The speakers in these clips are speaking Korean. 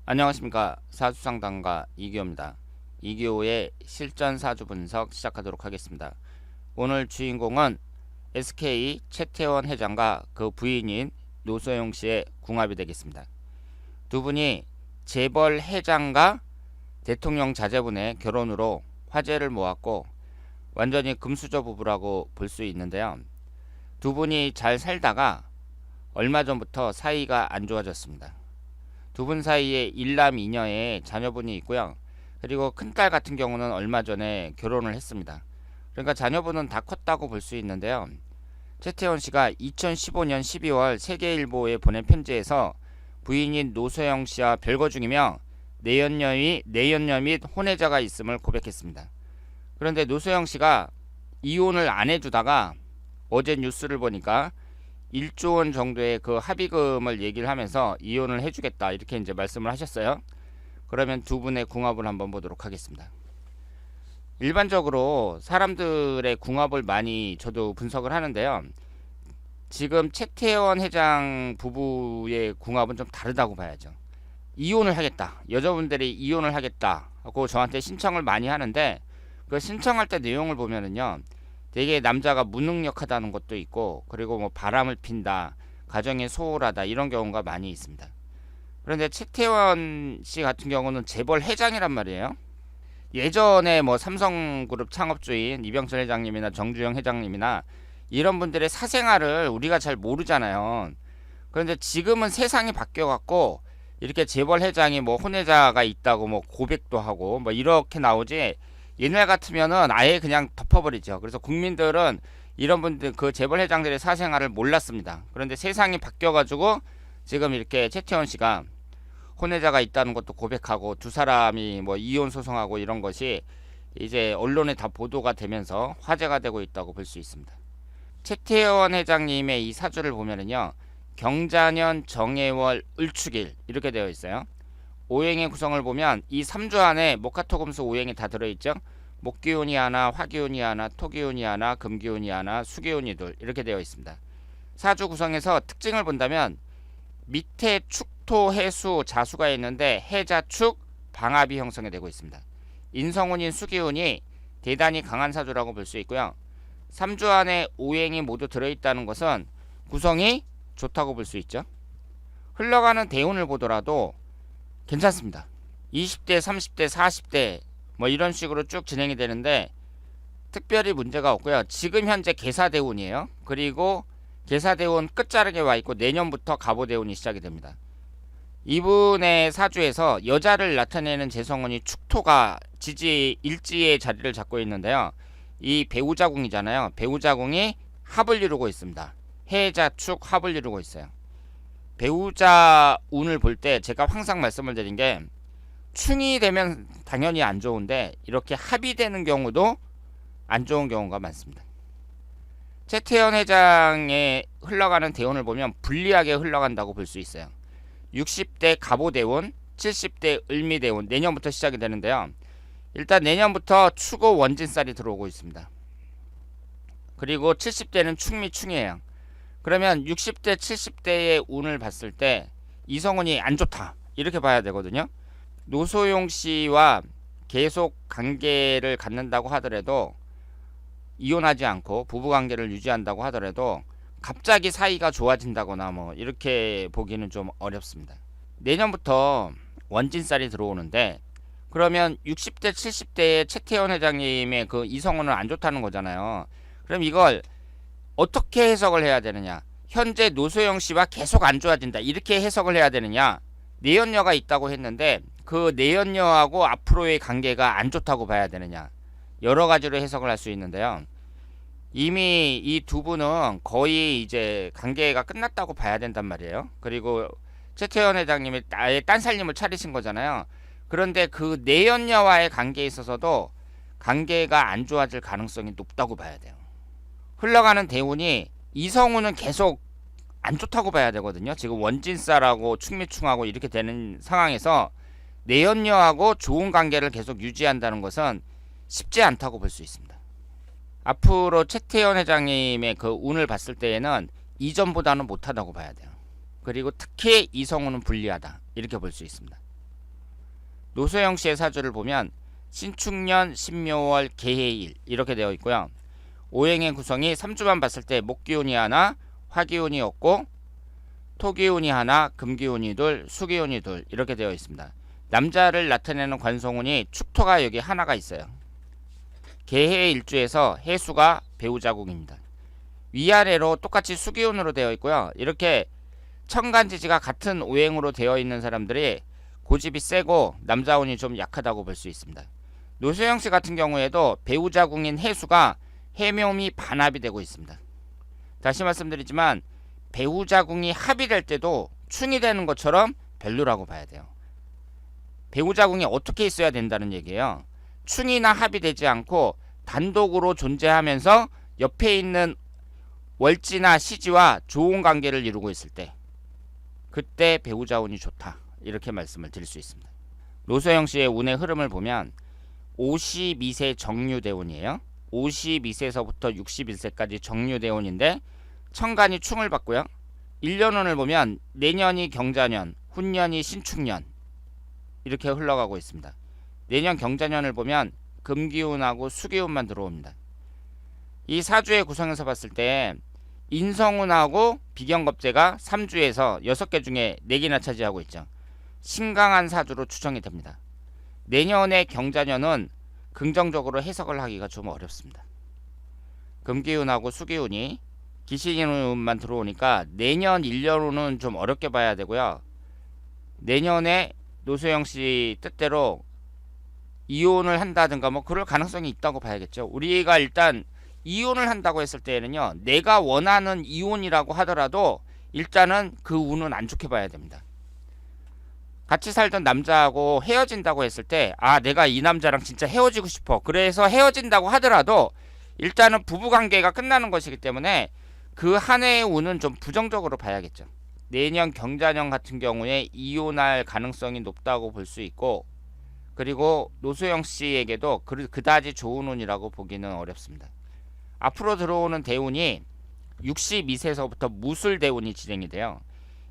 안녕하십니까. 사주상담가 이기호입니다. 이기호의 실전 사주 분석 시작하도록 하겠습니다. 오늘 주인공은 SK 최태원 회장과 그 부인인 노소영 씨의 궁합이 되겠습니다. 두 분이 재벌 회장과 대통령 자제분의 결혼으로 화제를 모았고 완전히 금수저 부부라고 볼 수 있는데요. 두 분이 잘 살다가 얼마 전부터 사이가 안 좋아졌습니다. 두 분 사이에 일남 이녀의 자녀분이 있고요. 그리고 큰딸 같은 경우는 얼마 전에 결혼을 했습니다. 그러니까 자녀분은 다 컸다고 볼 수 있는데요. 최태원 씨가 2015년 12월 세계일보에 보낸 편지에서 부인인 노소영 씨와 별거 중이며 내연녀 및 혼외자가 있음을 고백했습니다. 그런데 노소영 씨가 이혼을 안 해주다가 어제 뉴스를 보니까 1조 원 정도의 그 합의금을 얘기를 하면서 이혼을 해주겠다 이렇게 이제 말씀을 하셨어요. 그러면 두 분의 궁합을 한번 보도록 하겠습니다. 일반적으로 사람들의 궁합을 많이 저도 분석을 하는데요. 지금 최태원 회장 부부의 궁합은 좀 다르다고 봐야죠. 이혼을 하겠다. 여자분들이 이혼을 하겠다 하고 저한테 신청을 많이 하는데 그 신청할 때 내용을 보면은요. 되게 남자가 무능력하다는 것도 있고 그리고 뭐 바람을 핀다, 가정이 소홀하다 이런 경우가 많이 있습니다. 그런데 최태원 씨 같은 경우는 재벌 회장이란 말이에요. 예전에 뭐 삼성그룹 창업주인 이병철 회장님이나 정주영 회장님이나 이런 분들의 사생활을 우리가 잘 모르잖아요. 그런데 지금은 세상이 바뀌어갖고 이렇게 재벌 회장이 뭐 혼외자가 있다고 뭐 고백도 하고 뭐 이렇게 나오지 옛날 같으면은 아예 그냥 덮어버리죠. 그래서 국민들은 이런 분들 그 재벌 회장들의 사생활을 몰랐습니다. 그런데 세상이 바뀌어가지고 지금 이렇게 최태원 씨가 혼외자가 있다는 것도 고백하고 두 사람이 뭐 이혼 소송하고 이런 것이 이제 언론에 다 보도가 되면서 화제가 되고 있다고 볼 수 있습니다. 최태원 회장님의 이 사주를 보면은요. 경자년 정해월 을축일 이렇게 되어 있어요. 오행의 구성을 보면 이 3주 안에 목화토금수 오행이 다 들어있죠. 목기운이 하나, 화기운이 하나, 토기운이 하나, 금기운이 하나, 수기운이 둘 이렇게 되어 있습니다. 사주 구성에서 특징을 본다면 밑에 축토, 해수, 자수가 있는데 해자축, 방합이 형성이 되고 있습니다. 인성운인 수기운이 대단히 강한 사주라고 볼 수 있고요. 3주 안에 오행이 모두 들어있다는 것은 구성이 좋다고 볼 수 있죠. 흘러가는 대운을 보더라도 괜찮습니다. 20대, 30대, 40대 뭐 이런 식으로 쭉 진행이 되는데 특별히 문제가 없고요. 지금 현재 계사대운이에요. 그리고 계사대운 끝자락에 와 있고 내년부터 갑오대운이 시작이 됩니다. 이분의 사주에서 여자를 나타내는 재성운이 축토가 일지의 자리를 잡고 있는데요. 이 배우자궁이잖아요. 배우자궁이 합을 이루고 있습니다. 해자축 합을 이루고 있어요. 배우자 운을 볼 때 제가 항상 말씀을 드린 게 충이 되면 당연히 안 좋은데 이렇게 합이 되는 경우도 안 좋은 경우가 많습니다. 최태원 회장의 흘러가는 대운을 보면 불리하게 흘러간다고 볼 수 있어요. 60대 갑오대운, 70대 을미대운 내년부터 시작이 되는데요. 일단 내년부터 축오 원진살이 들어오고 있습니다. 그리고 70대는 충미충이에요. 그러면 60대, 70대의 운을 봤을 때 이성운이 안 좋다 이렇게 봐야 되거든요. 노소용 씨와 계속 관계를 갖는다고 하더라도 이혼하지 않고 부부관계를 유지한다고 하더라도 갑자기 사이가 좋아진다거나 뭐 이렇게 보기는 좀 어렵습니다. 내년부터 원진살이 들어오는데 그러면 60대, 70대의 최태원 회장님의 그 이성운은 안 좋다는 거잖아요. 그럼 이걸 어떻게 해석을 해야 되느냐? 현재 노소영 씨와 계속 안 좋아진다. 이렇게 해석을 해야 되느냐? 내연녀가 있다고 했는데 그 내연녀하고 앞으로의 관계가 안 좋다고 봐야 되느냐? 여러 가지로 해석을 할 수 있는데요. 이미 이 두 분은 거의 이제 관계가 끝났다고 봐야 된단 말이에요. 그리고 최태원 회장님이 아예 딴 살림을 차리신 거잖아요. 그런데 그 내연녀와의 관계에 있어서도 관계가 안 좋아질 가능성이 높다고 봐야 돼요. 흘러가는 대운이 이성운은 계속 안 좋다고 봐야 되거든요. 지금 원진살하고 충미충하고 이렇게 되는 상황에서 내연녀하고 좋은 관계를 계속 유지한다는 것은 쉽지 않다고 볼 수 있습니다. 앞으로 최태원 회장님의 그 운을 봤을 때에는 이전보다는 못하다고 봐야 돼요. 그리고 특히 이성운은 불리하다 이렇게 볼 수 있습니다. 노소영 씨의 사주를 보면 신축년 신묘월 개해일 이렇게 되어 있고요. 오행의 구성이 3주만 봤을 때 목기운이 하나, 화기운이 없고 토기운이 하나, 금기운이 둘, 수기운이 둘 이렇게 되어 있습니다. 남자를 나타내는 관성운이 축토가 여기 하나가 있어요. 개해 일주에서 해수가 배우자궁입니다. 위아래로 똑같이 수기운으로 되어 있고요. 이렇게 천간지지가 같은 오행으로 되어 있는 사람들이 고집이 세고 남자운이 좀 약하다고 볼 수 있습니다. 노소영 씨 같은 경우에도 배우자궁인 해수가 해묘미 반합이 되고 있습니다. 다시 말씀드리지만 배우자궁이 합이 될 때도 충이 되는 것처럼 별로라고 봐야 돼요. 배우자궁이 어떻게 있어야 된다는 얘기예요. 충이나 합이 되지 않고 단독으로 존재하면서 옆에 있는 월지나 시지와 좋은 관계를 이루고 있을 때 그때 배우자운이 좋다 이렇게 말씀을 드릴 수 있습니다. 노소영 씨의 운의 흐름을 보면 52세 정유대운이에요. 52세서부터 61세까지 정유대운인데 천간이 충을 받고요. 1년운을 보면 내년이 경자년, 훈년이 신축년 이렇게 흘러가고 있습니다. 내년 경자년을 보면 금기운하고 수기운만 들어옵니다. 이 사주의 구성에서 봤을 때 인성운하고 비경겁재가 3주에서 6개 중에 4개나 차지하고 있죠. 신강한 사주로 추정이 됩니다. 내년의 경자년은 긍정적으로 해석을 하기가 좀 어렵습니다. 금기운하고 수기운이 기신운만 들어오니까 내년 1년운은 좀 어렵게 봐야 되고요. 내년에 노소영 씨 뜻대로 이혼을 한다든가 뭐 그럴 가능성이 있다고 봐야겠죠. 우리가 일단 이혼을 한다고 했을 때에는요, 내가 원하는 이혼이라고 하더라도 일단은 그 운은 안 좋게 봐야 됩니다. 같이 살던 남자하고 헤어진다고 했을 때, 아, 내가 이 남자랑 진짜 헤어지고 싶어. 그래서 헤어진다고 하더라도 일단은 부부관계가 끝나는 것이기 때문에 그 한 해의 운은 좀 부정적으로 봐야겠죠. 내년 경자년 같은 경우에 이혼할 가능성이 높다고 볼 수 있고, 그리고 노소영 씨에게도 그다지 좋은 운이라고 보기는 어렵습니다. 앞으로 들어오는 대운이 62세서부터 무술 대운이 진행이 돼요.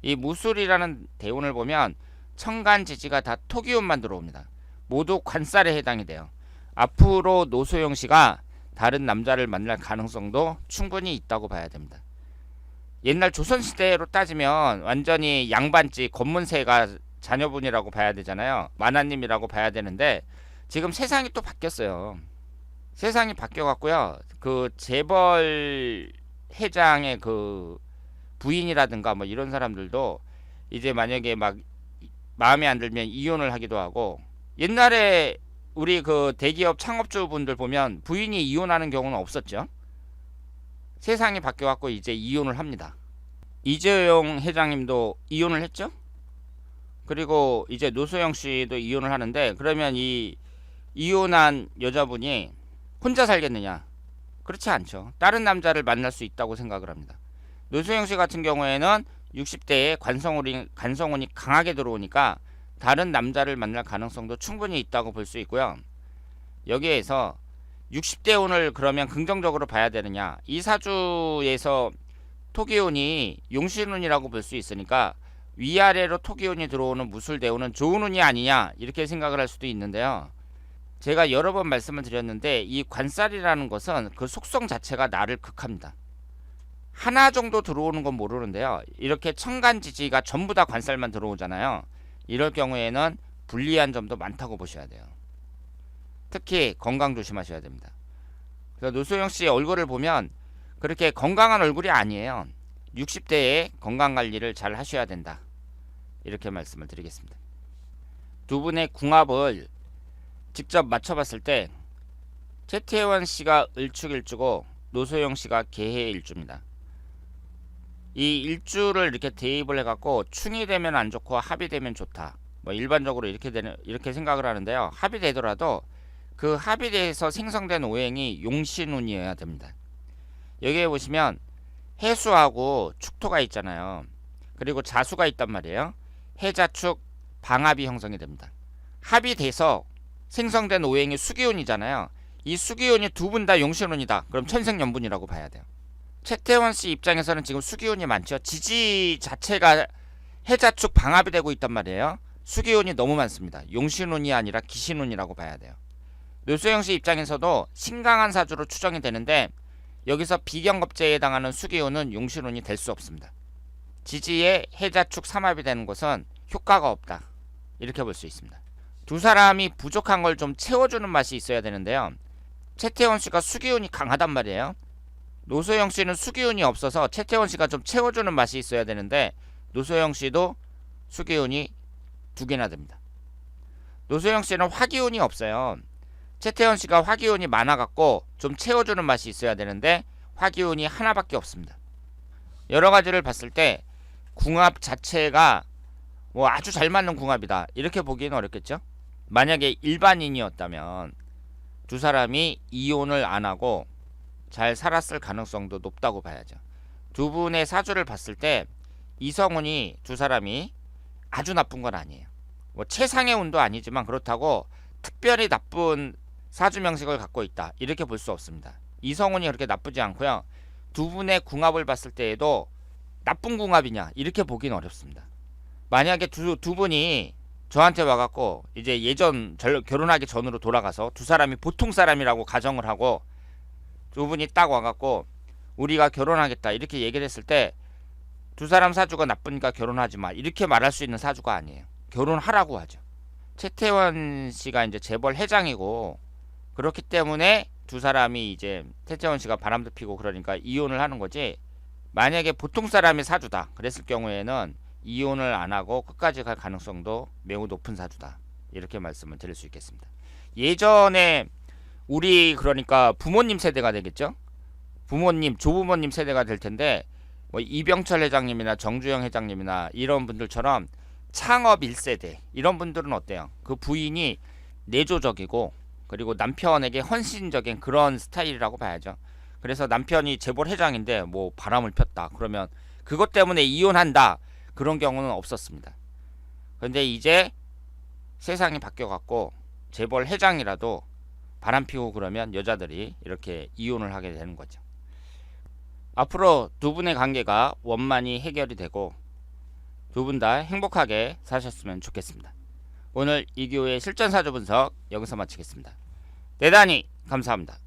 이 무술이라는 대운을 보면 천간지지가 다 토기운만 들어옵니다. 모두 관살에 해당이 돼요. 앞으로 노소영 씨가 다른 남자를 만날 가능성도 충분히 있다고 봐야 됩니다. 옛날 조선시대로 따지면 완전히 양반집 권문세가 자녀분이라고 봐야 되잖아요. 만화님이라고 봐야 되는데 지금 세상이 또 바뀌었어요. 세상이 바뀌어갖고요. 그 재벌 회장의 그 부인이라든가 뭐 이런 사람들도 이제 만약에 막 마음에 안 들면 이혼을 하기도 하고, 옛날에 우리 그 대기업 창업주분들 보면 부인이 이혼하는 경우는 없었죠. 세상이 바뀌어갖고 이제 이혼을 합니다. 이재용 회장님도 이혼을 했죠. 그리고 이제 노소영 씨도 이혼을 하는데, 그러면 이 이혼한 여자분이 혼자 살겠느냐? 그렇지 않죠. 다른 남자를 만날 수 있다고 생각을 합니다. 노소영 씨 같은 경우에는 60대에 관성운이 강하게 들어오니까 다른 남자를 만날 가능성도 충분히 있다고 볼 수 있고요. 여기에서 60대 운을 그러면 긍정적으로 봐야 되느냐? 이 사주에서 토기운이 용신운이라고 볼 수 있으니까 위아래로 토기운이 들어오는 무술대운은 좋은 운이 아니냐 이렇게 생각을 할 수도 있는데요. 제가 여러 번 말씀을 드렸는데 이 관살이라는 것은 그 속성 자체가 나를 극합니다. 하나 정도 들어오는 건 모르는데요. 이렇게 천간지지가 전부 다 관살만 들어오잖아요. 이럴 경우에는 불리한 점도 많다고 보셔야 돼요. 특히 건강 조심하셔야 됩니다. 그래서 노소영 씨의 얼굴을 보면 그렇게 건강한 얼굴이 아니에요. 60대에 건강관리를 잘 하셔야 된다. 이렇게 말씀을 드리겠습니다. 두 분의 궁합을 직접 맞춰봤을 때 최태원 씨가 을축일주고 노소영 씨가 개해일주입니다. 이 일주를 이렇게 대입을 해갖고 충이 되면 안 좋고 합이 되면 좋다. 뭐 일반적으로 이렇게 생각을 하는데요. 합이 되더라도 그 합이 돼서 생성된 오행이 용신운이어야 됩니다. 여기에 보시면 해수하고 축토가 있잖아요. 그리고 자수가 있단 말이에요. 해자축 방합이 형성이 됩니다. 합이 돼서 생성된 오행이 수기운이잖아요. 이 수기운이 두 분 다 용신운이다. 그럼 천생연분이라고 봐야 돼요. 최태원 씨 입장에서는 지금 수기운이 많죠. 지지 자체가 해자축 방합이 되고 있단 말이에요. 수기운이 너무 많습니다. 용신운이 아니라 기신운이라고 봐야 돼요. 노소영 씨 입장에서도 신강한 사주로 추정이 되는데 여기서 비경겁제에 해당하는 수기운은 용신운이 될 수 없습니다. 지지에 해자축 삼합이 되는 것은 효과가 없다. 이렇게 볼 수 있습니다. 두 사람이 부족한 걸 좀 채워주는 맛이 있어야 되는데요. 최태원 씨가 수기운이 강하단 말이에요. 노소영 씨는 수기운이 없어서 최태원 씨가 좀 채워주는 맛이 있어야 되는데 노소영 씨도 수기운이 두 개나 됩니다. 노소영 씨는 화기운이 없어요. 최태원 씨가 화기운이 많아갖고 좀 채워주는 맛이 있어야 되는데 화기운이 하나밖에 없습니다. 여러 가지를 봤을 때 궁합 자체가 뭐 아주 잘 맞는 궁합이다 이렇게 보기는 어렵겠죠. 만약에 일반인이었다면 두 사람이 이혼을 안 하고 잘 살았을 가능성도 높다고 봐야죠. 두 분의 사주를 봤을 때 이성운이 두 사람이 아주 나쁜 건 아니에요. 뭐 최상의 운도 아니지만 그렇다고 특별히 나쁜 사주 명식을 갖고 있다 이렇게 볼 수 없습니다. 이성운이 그렇게 나쁘지 않고요. 두 분의 궁합을 봤을 때에도 나쁜 궁합이냐 이렇게 보기는 어렵습니다. 만약에 두 분이 저한테 와갖고 이제 예전 결혼하기 전으로 돌아가서 두 사람이 보통 사람이라고 가정을 하고 두 분이 딱 와갖고 우리가 결혼하겠다 이렇게 얘기를 했을 때 두 사람 사주가 나쁘니까 결혼하지 마 이렇게 말할 수 있는 사주가 아니에요. 결혼하라고 하죠. 최태원 씨가 이제 재벌 회장이고 그렇기 때문에 두 사람이 이제 최태원 씨가 바람도 피고 그러니까 이혼을 하는 거지. 만약에 보통 사람의 사주다 그랬을 경우에는 이혼을 안 하고 끝까지 갈 가능성도 매우 높은 사주다 이렇게 말씀을 드릴 수 있겠습니다. 예전에 우리 그러니까 부모님 세대가 되겠죠. 부모님 조부모님 세대가 될 텐데 뭐 이병철 회장님이나 정주영 회장님이나 이런 분들처럼 창업 1세대 이런 분들은 어때요? 그 부인이 내조적이고 그리고 남편에게 헌신적인 그런 스타일이라고 봐야죠. 그래서 남편이 재벌 회장인데 뭐 바람을 폈다 그러면 그것 때문에 이혼한다 그런 경우는 없었습니다. 그런데 이제 세상이 바뀌어갖고 재벌 회장이라도 바람 피우고 그러면 여자들이 이렇게 이혼을 하게 되는 거죠. 앞으로 두 분의 관계가 원만히 해결이 되고 두 분 다 행복하게 사셨으면 좋겠습니다. 오늘 이교의 실전사주 분석 여기서 마치겠습니다. 대단히 감사합니다.